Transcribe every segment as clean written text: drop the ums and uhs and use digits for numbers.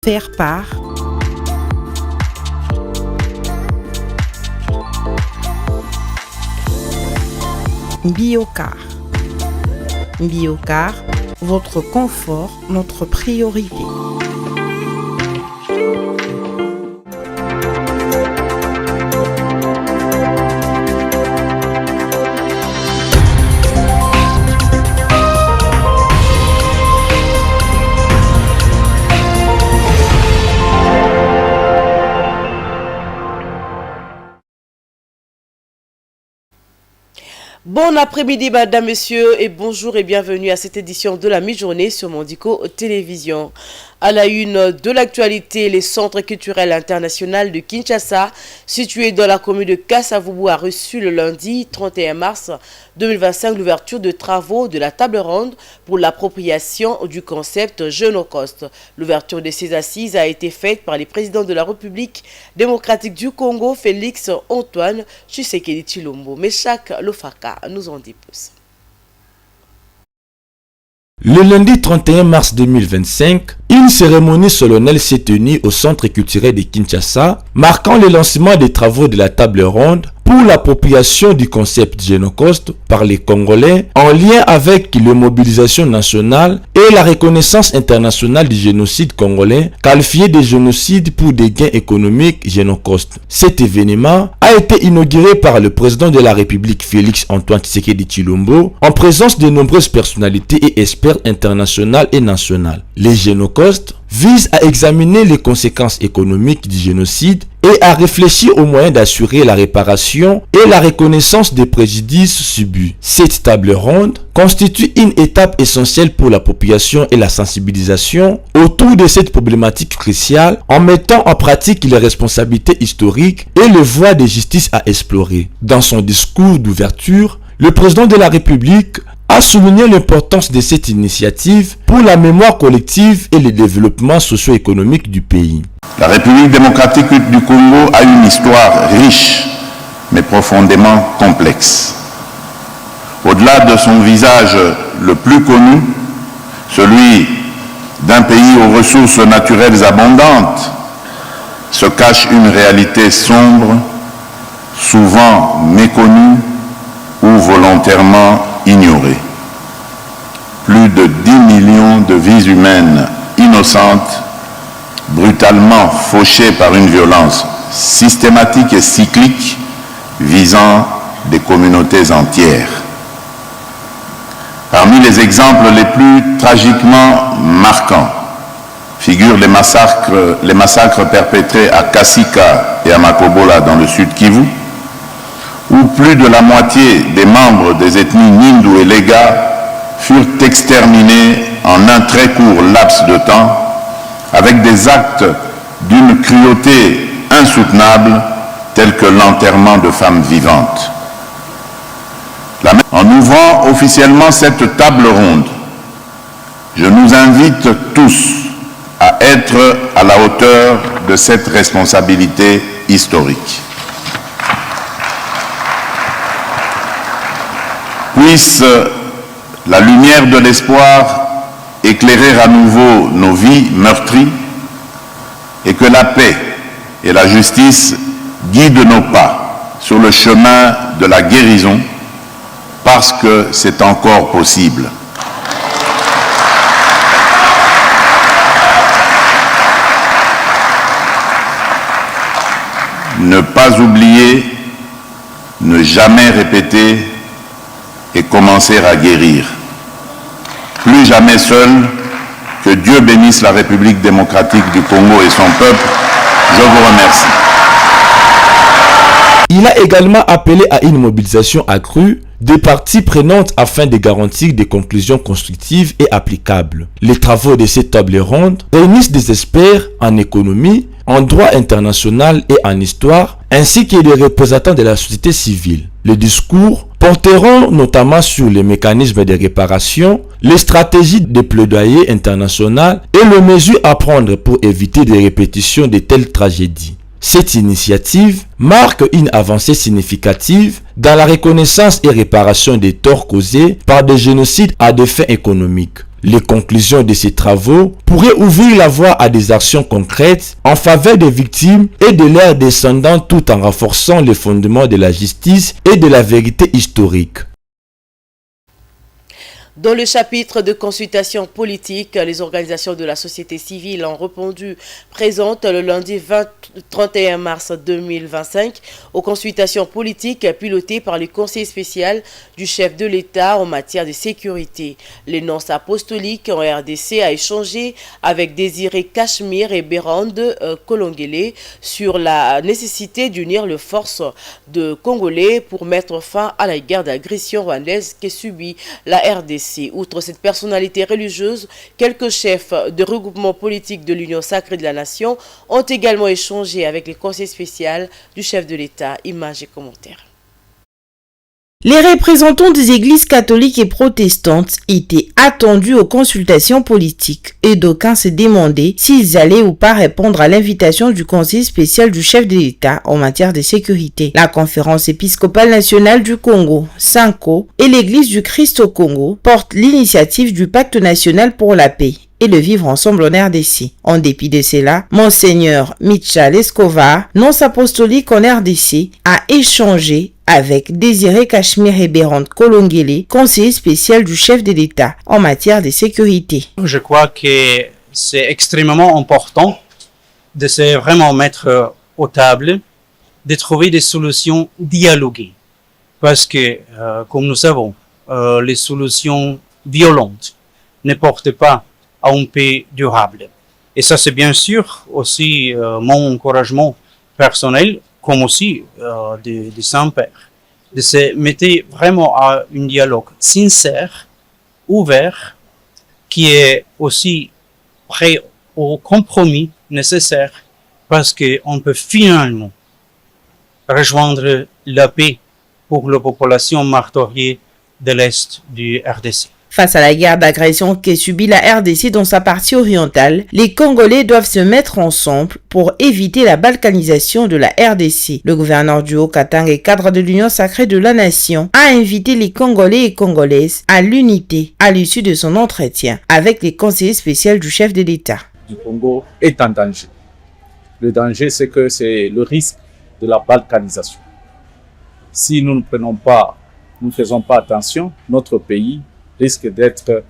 Faire part Biocar. Biocar, votre confort, notre priorité. Bon après-midi, madame, messieurs, et bonjour et bienvenue à cette édition de la mi-journée sur Mondico Télévision. À la une de l'actualité, les centres culturels international de Kinshasa, situé dans la commune de Kasavubu, a reçu le lundi 31 mars 2025 l'ouverture de travaux de la table ronde pour l'appropriation du concept Génocoste. L'ouverture de ces assises a été faite par les présidents de la République démocratique du Congo, Félix Antoine Tshisekedi Tshilombo. Meshak Lofaka nous en dit plus. Le lundi 31 mars 2025, une cérémonie solennelle s'est tenue au Centre culturel de Kinshasa, marquant le lancement des travaux de la table ronde pour l'appropriation du concept Génocoste par les Congolais en lien avec la mobilisation nationale et la reconnaissance internationale du génocide congolais qualifié de génocide pour des gains économiques Génocoste. Cet événement a été inauguré par le président de la République Félix Antoine Tshisekedi Tshilombo en présence de nombreuses personnalités et experts internationaux et nationaux. Les Génocoste vise à examiner les conséquences économiques du génocide et à réfléchir aux moyens d'assurer la réparation et la reconnaissance des préjudices subis. Cette table ronde constitue une étape essentielle pour la population et la sensibilisation autour de cette problématique cruciale en mettant en pratique les responsabilités historiques et les voies de justice à explorer. Dans son discours d'ouverture, le président de la République a souligné l'importance de cette initiative pour la mémoire collective et le développement socio-économique du pays. La République démocratique du Congo a une histoire riche, mais profondément complexe. Au-delà de son visage le plus connu, celui d'un pays aux ressources naturelles abondantes, se cache une réalité sombre, souvent méconnue ou volontairement ignorée. Plus de 10 millions de vies humaines innocentes, brutalement fauchées par une violence systématique et cyclique visant des communautés entières. Parmi les exemples les plus tragiquement marquants figurent les massacres perpétrés à Kasika et à Makobola dans le sud Kivu, où plus de la moitié des membres des ethnies Nindu et Lega furent exterminés en un très court laps de temps, avec des actes d'une cruauté insoutenable, tels que l'enterrement de femmes vivantes. En ouvrant officiellement cette table ronde, je nous invite tous à être à la hauteur de cette responsabilité historique. Puisse la lumière de l'espoir éclairer à nouveau nos vies meurtries et que la paix et la justice guident nos pas sur le chemin de la guérison parce que c'est encore possible. Ne pas oublier, ne jamais répéter et commencer à guérir. Plus jamais seul, que Dieu bénisse la République démocratique du Congo et son peuple. Je vous remercie. Il a également appelé à une mobilisation accrue des parties prenantes afin de garantir des conclusions constructives et applicables. Les travaux de cette table ronde réunissent des experts en économie, en droit international et en histoire, ainsi que des représentants de la société civile. Les discours porteront notamment sur les mécanismes de réparation, les stratégies de plaidoyer international et les mesures à prendre pour éviter des répétitions de telles tragédies. Cette initiative marque une avancée significative dans la reconnaissance et réparation des torts causés par des génocides à des fins économiques. Les conclusions de ces travaux pourraient ouvrir la voie à des actions concrètes en faveur des victimes et de leurs descendants tout en renforçant les fondements de la justice et de la vérité historique. Dans le chapitre de consultation politique, les organisations de la société civile ont répondu présentes le lundi 31 mars 2025 aux consultations politiques pilotées par le conseil spécial du chef de l'État en matière de sécurité. Les nonces apostoliques en RDC a échangé avec Désiré Cachemire et Bérande Kolongele sur la nécessité d'unir les forces de Congolais pour mettre fin à la guerre d'agression rwandaise que subit la RDC. Outre cette personnalité religieuse, quelques chefs de regroupement politique de l'Union sacrée de la nation ont également échangé avec le conseil spécial du chef de l'État. Images et commentaires. Les représentants des églises catholiques et protestantes étaient attendus aux consultations politiques et d'aucuns se demandaient s'ils allaient ou pas répondre à l'invitation du conseil spécial du chef de l'État en matière de sécurité. La conférence épiscopale nationale du Congo, SANCO, et l'église du Christ au Congo portent l'initiative du pacte national pour la paix et le vivre ensemble en RDC. En dépit de cela, Monseigneur Michal Escovar, nonce apostolique en RDC, a échangé avec Désiré Cachemire et Bérande Kolongele, conseiller spécial du chef de l'État en matière de sécurité. Je crois que c'est extrêmement important de se vraiment mettre aux tables, de trouver des solutions dialoguées. Parce que, comme nous savons, les solutions violentes ne portent pas à une paix durable. Et ça, c'est bien sûr aussi mon encouragement personnel, comme aussi du Saint-Père, de se mettre vraiment à un dialogue sincère, ouvert, qui est aussi prêt au compromis nécessaire, parce qu'on peut finalement rejoindre la paix pour la population martyriée de l'Est du RDC. Face à la guerre d'agression que subit la RDC dans sa partie orientale, les Congolais doivent se mettre ensemble pour éviter la balkanisation de la RDC. Le gouverneur du Haut-Katanga et cadre de l'Union sacrée de la nation a invité les Congolais et Congolaises à l'unité à l'issue de son entretien avec les conseillers spéciaux du chef de l'État. Le Congo est en danger. Le danger, c'est que c'est le risque de la balkanisation. Si nous ne faisons pas attention, notre pays risque d'être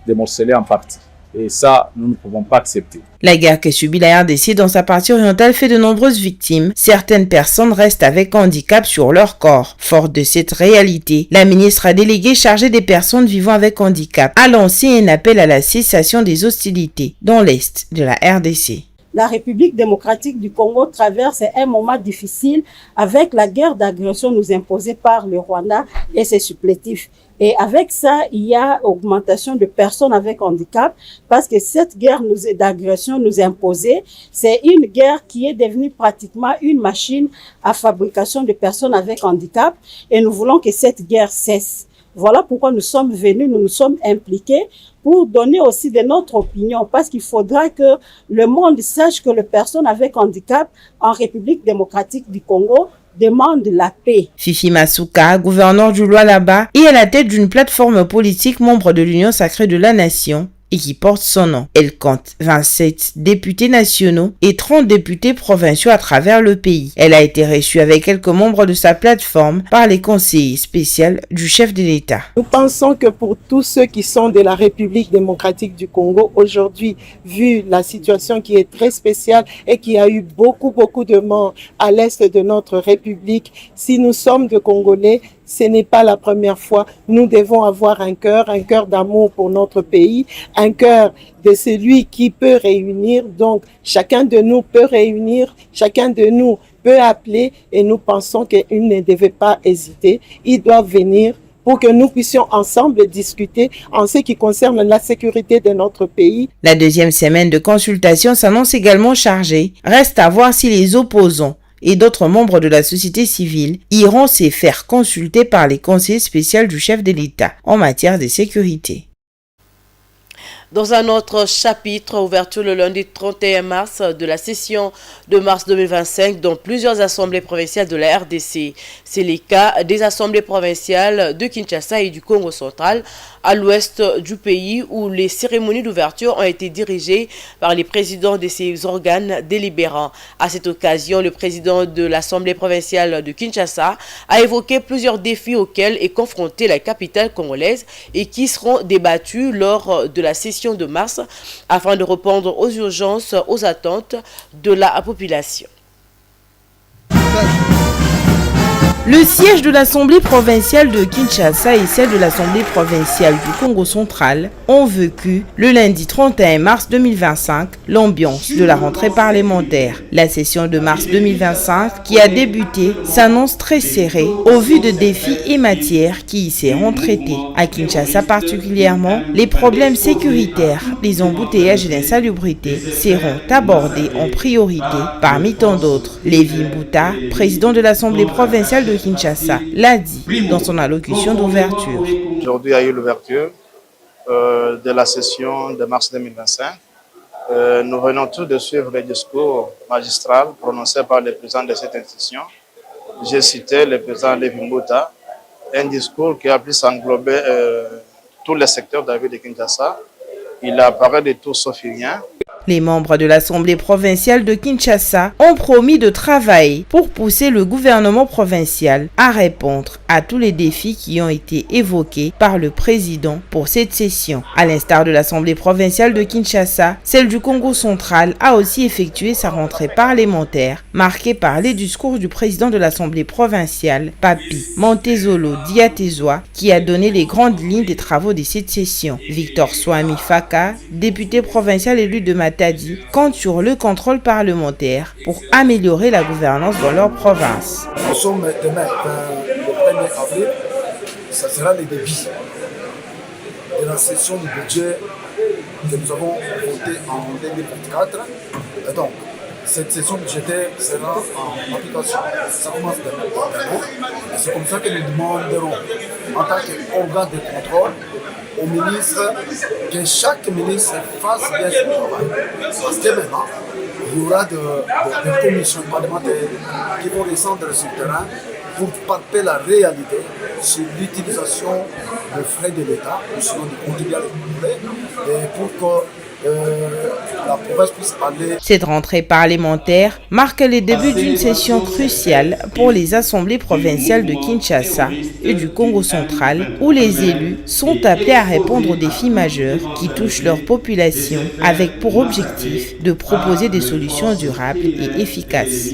démorcelé en partie. Et ça, nous ne pouvons pas accepter. La guerre que subit la RDC dans sa partie orientale fait de nombreuses victimes. Certaines personnes restent avec handicap sur leur corps. Forte de cette réalité, la ministre déléguée chargée des personnes vivant avec handicap a lancé un appel à la cessation des hostilités dans l'est de la RDC. La République démocratique du Congo traverse un moment difficile avec la guerre d'agression nous imposée par le Rwanda et ses supplétifs. Et avec ça, il y a augmentation de personnes avec handicap parce que cette guerre d'agression nous imposée, c'est une guerre qui est devenue pratiquement une machine à fabrication de personnes avec handicap et nous voulons que cette guerre cesse. Voilà pourquoi nous sommes venus, nous nous sommes impliqués pour donner aussi de notre opinion parce qu'il faudra que le monde sache que les personnes avec handicap en République démocratique du Congo demande la paix. Fifi Masuka, gouverneur du Lualaba, est à la tête d'une plateforme politique membre de l'Union sacrée de la nation et qui porte son nom. Elle compte 27 députés nationaux et 30 députés provinciaux à travers le pays. Elle a été reçue avec quelques membres de sa plateforme par les conseillers spéciaux du chef de l'État. Nous pensons que pour tous ceux qui sont de la République démocratique du Congo, aujourd'hui, vu la situation qui est très spéciale et qui a eu beaucoup de morts à l'est de notre République, si nous sommes de Congolais, ce n'est pas la première fois. Nous devons avoir un cœur d'amour pour notre pays, un cœur de celui qui peut réunir. Donc, chacun de nous peut réunir, chacun de nous peut appeler et nous pensons qu'il ne devait pas hésiter. Ils doivent venir pour que nous puissions ensemble discuter en ce qui concerne la sécurité de notre pays. La deuxième semaine de consultation s'annonce également chargée. Reste à voir si les opposants et d'autres membres de la société civile iront se faire consulter par les conseillers spéciaux du chef de l'État en matière de sécurité. Dans un autre chapitre, ouverture le lundi 31 mars de la session de mars 2025 dans plusieurs assemblées provinciales de la RDC. C'est le cas des assemblées provinciales de Kinshasa et du Congo central à l'ouest du pays où les cérémonies d'ouverture ont été dirigées par les présidents de ces organes délibérants. À cette occasion, le président de l'Assemblée provinciale de Kinshasa a évoqué plusieurs défis auxquels est confrontée la capitale congolaise et qui seront débattus lors de la session de mars afin de répondre aux urgences, aux attentes de la population. Le siège de l'Assemblée provinciale de Kinshasa et celle de l'Assemblée provinciale du Congo central ont vécu le lundi 31 mars 2025 l'ambiance de la rentrée parlementaire. La session de mars 2025 qui a débuté s'annonce très serrée au vu de défis et matières qui y seront traités. À Kinshasa particulièrement, les problèmes sécuritaires, les embouteillages et l'insalubrité seront abordés en priorité parmi tant d'autres. Lévi Mbouta, président de l'Assemblée provinciale de Kinshasa, l'a dit dans son allocution d'ouverture. Aujourd'hui, il y a eu l'ouverture de la session de mars 2025. Nous venons tous de suivre le discours magistral prononcé par le président de cette institution. J'ai cité le président Lévi Mbouta, un discours qui a pu s'englober tous les secteurs de la ville de Kinshasa. Il a parlé de tout sauf rien. Les membres de l'Assemblée provinciale de Kinshasa ont promis de travailler pour pousser le gouvernement provincial à répondre à tous les défis qui ont été évoqués par le président pour cette session. À l'instar de l'Assemblée provinciale de Kinshasa, celle du Congo central a aussi effectué sa rentrée parlementaire, marquée par les discours du président de l'Assemblée provinciale, Papi Montezolo Diatezoa, qui a donné les grandes lignes des travaux de cette session. Victor Swami Faka, député provincial élu de Matadi, compte sur le contrôle parlementaire pour améliorer la gouvernance dans leur province. Nous sommes demain, le 1er avril, ça sera le début de la session du budget que nous avons voté en 2024. Et donc, cette session budgétaire sera en application. Ça commence demain. C'est comme ça que nous demanderons, en tant qu'organe de contrôle, au ministre, que chaque ministre fasse bien son travail. Parce que maintenant, il y aura des commissions parlementaires qui vont descendre sur le terrain pour palper la réalité sur l'utilisation des frais de l'État, ou sinon du contribuable et pour que la province puisse aller. Cette rentrée parlementaire marque le début d'une session cruciale pour les assemblées provinciales de Kinshasa et du Congo central, où les élus sont appelés à répondre aux défis majeurs qui touchent leur population, avec pour objectif de proposer des solutions durables et efficaces.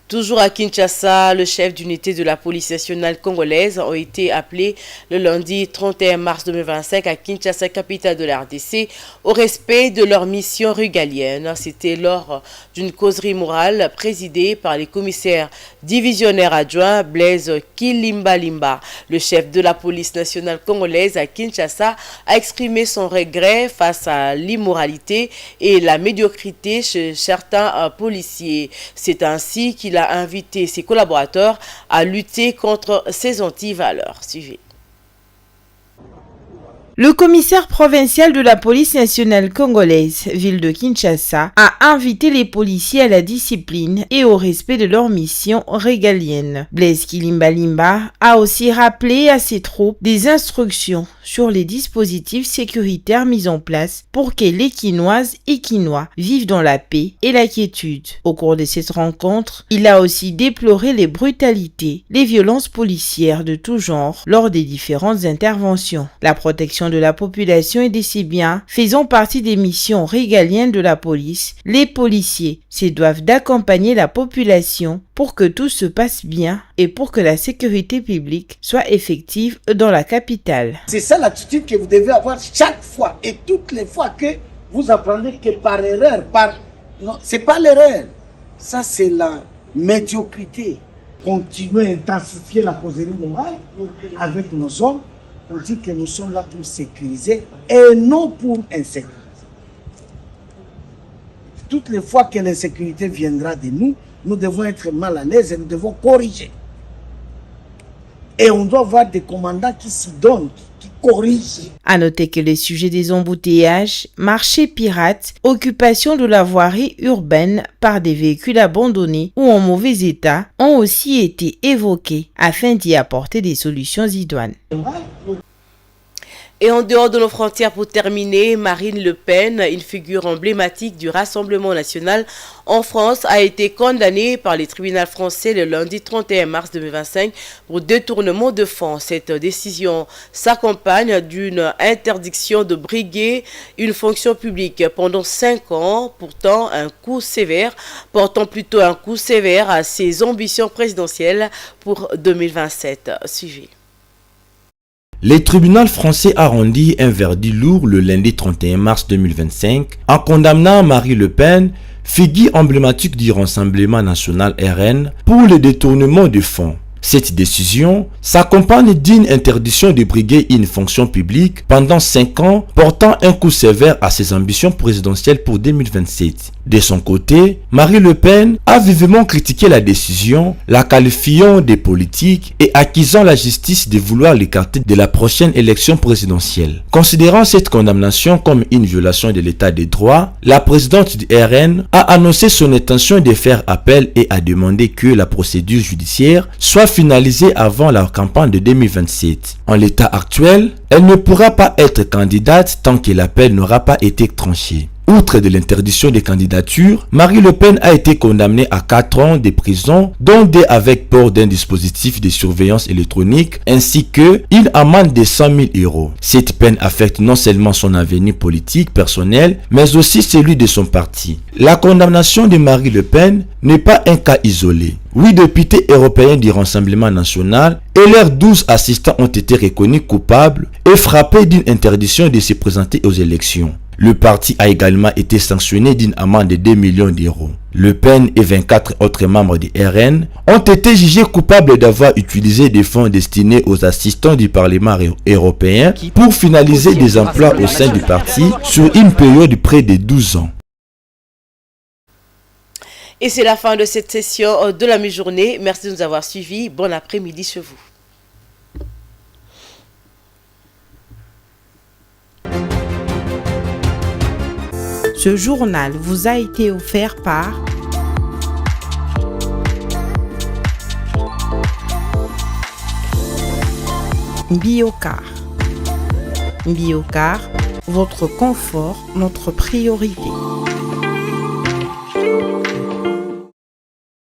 Toujours à Kinshasa, le chef d'unité de la police nationale congolaise ont été appelés le lundi 31 mars 2025 à Kinshasa, capitale de la RDC, au respect de leur mission régalienne. C'était lors d'une causerie morale présidée par les commissaires divisionnaires adjoints Blaise Kilimbalimba. Le chef de la police nationale congolaise à Kinshasa a exprimé son regret face à l'immoralité et la médiocrité chez certains policiers. C'est ainsi qu'il a invité ses collaborateurs à lutter contre ces anti-valeurs. Suivez. Le commissaire provincial de la police nationale congolaise, ville de Kinshasa, a invité les policiers à la discipline et au respect de leur mission régalienne. Blaise Kilimbalimba a aussi rappelé à ses troupes des instructions sur les dispositifs sécuritaires mis en place pour que les Kinoises et Kinois vivent dans la paix et la quiétude. Au cours de cette rencontre, il a aussi déploré les brutalités, les violences policières de tout genre lors des différentes interventions. La protection de la population et de ses biens faisant partie des missions régaliennes de la police, les policiers se doivent d'accompagner la population pour que tout se passe bien et pour que la sécurité publique soit effective dans la capitale. C'est ça l'attitude que vous devez avoir chaque fois et toutes les fois que vous apprenez que par erreur, non, c'est pas l'erreur, ça c'est la médiocrité. Continuer à intensifier la causerie morale avec nos hommes. On dit que nous sommes là pour sécuriser et non pour insécuriser. Toutes les fois que l'insécurité viendra de nous, nous devons être mal à l'aise et nous devons corriger. Et on doit avoir des commandants qui s'y donnent, qui corrigent. À noter que les sujets des embouteillages, marchés pirates, occupation de la voirie urbaine par des véhicules abandonnés ou en mauvais état ont aussi été évoqués afin d'y apporter des solutions idoines. Et en dehors de nos frontières, pour terminer, Marine Le Pen, une figure emblématique du Rassemblement national en France, a été condamnée par les tribunaux français le lundi 31 mars 2025 pour détournement de fonds. Cette décision s'accompagne d'une interdiction de briguer une fonction publique pendant 5 ans, portant plutôt un coup sévère à ses ambitions présidentielles pour 2027. Suivez. Le tribunal français a rendu un verdict lourd le lundi 31 mars 2025 en condamnant Marie Le Pen, figure emblématique du Rassemblement national RN, pour le détournement de fonds. Cette décision s'accompagne d'une interdiction de briguer une fonction publique pendant 5 ans, portant un coup sévère à ses ambitions présidentielles pour 2027. De son côté, Marie Le Pen a vivement critiqué la décision, la qualifiant de politique et accusant la justice de vouloir l'écarter de la prochaine élection présidentielle. Considérant cette condamnation comme une violation de l'état de droit, la présidente du RN a annoncé son intention de faire appel et a demandé que la procédure judiciaire soit finalisée avant la campagne de 2027. En l'état actuel, elle ne pourra pas être candidate tant que l'appel n'aura pas été tranché. Outre de l'interdiction des candidatures, Marie Le Pen a été condamnée à 4 ans de prison, dont 2 avec port d'un dispositif de surveillance électronique, ainsi que une amende de 100 000 €. Cette peine affecte non seulement son avenir politique personnel, mais aussi celui de son parti. La condamnation de Marie Le Pen n'est pas un cas isolé. 8 députés européens du Rassemblement national et leurs 12 assistants ont été reconnus coupables et frappés d'une interdiction de se présenter aux élections. Le parti a également été sanctionné d'une amende de 2 millions d'euros. Le Pen et 24 autres membres du RN ont été jugés coupables d'avoir utilisé des fonds destinés aux assistants du Parlement européen pour finaliser des emplois au sein du parti sur une période de près de 12 ans. Et c'est la fin de cette session de la mi-journée. Merci de nous avoir suivis. Bon après-midi chez vous. Ce journal vous a été offert par Biocar. Biocar, votre confort, notre priorité.